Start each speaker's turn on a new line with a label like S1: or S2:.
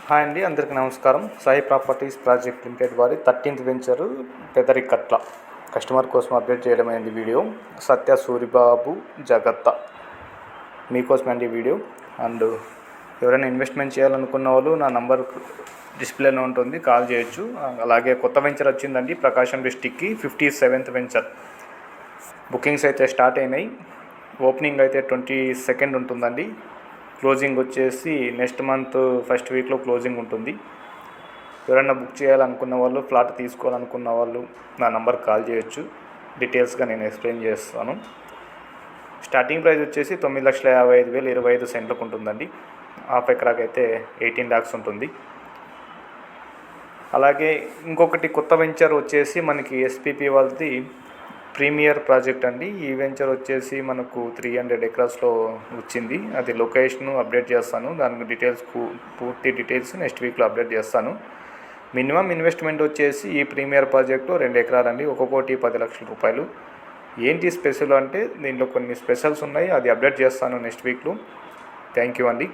S1: Hi అండి, అందరికీ నమస్కారం. సాయి ప్రాపర్టీస్ ప్రాజెక్ట్ లిమిటెడ్ వారి 13th వెంచరు పెదరికట్ల కస్టమర్ కోసం అప్డేట్ చేయడమైంది వీడియో. సత్య సూరిబాబు జగత్త మీకోసమండి వీడియో. అండ్ ఎవరైనా ఇన్వెస్ట్మెంట్ చేయాలనుకున్న వాళ్ళు నా నంబర్ డిస్ప్లేలో ఉంటుంది, కాల్ చేయొచ్చు. అలాగే కొత్త వెంచర్ వచ్చిందండి ప్రకాశం డిస్టిక్కి, 57th వెంచర్. బుకింగ్స్ అయితే స్టార్ట్ అయినాయి. ఓపెనింగ్ అయితే 22nd ఉంటుందండి. క్లోజింగ్ వచ్చేసి నెక్స్ట్ మంత్ ఫస్ట్ వీక్లో క్లోజింగ్ ఉంటుంది. ఎవరైనా బుక్ చేయాలనుకున్న వాళ్ళు, ఫ్లాట్ తీసుకోవాలనుకున్న వాళ్ళు నా నంబర్ కాల్ చేయొచ్చు. డీటెయిల్స్గా నేను ఎక్స్ప్లెయిన్ చేస్తాను. స్టార్టింగ్ ప్రైస్ వచ్చేసి 9,55,000 25 సెంట్లకు ఉంటుందండి. హాఫ్ ఎకరాకి అయితే 18 lakhs ఉంటుంది. అలాగే ఇంకొకటి కొత్త వెంచర్ వచ్చేసి మనకి ఎస్పీపీ వాళ్ళది ప్రీమియర్ ప్రాజెక్ట్ అండి. ఈ వెంచర్ వచ్చేసి మనకు 300 acresలో వచ్చింది. అది లొకేషన్ అప్డేట్ చేస్తాను. దానికి పూర్తి డీటెయిల్స్ నెక్స్ట్ వీక్లో అప్డేట్ చేస్తాను. మినిమం ఇన్వెస్ట్మెంట్ వచ్చేసి ఈ ప్రీమియర్ ప్రాజెక్టు 2 ఎకరాలు అండి, 1,10 లక్షల రూపాయలు. ఏంటి స్పెషల్ అంటే దీంట్లో కొన్ని స్పెషల్స్ ఉన్నాయి, అది అప్డేట్ చేస్తాను నెక్స్ట్ వీక్లో. థ్యాంక్ యూ అండి.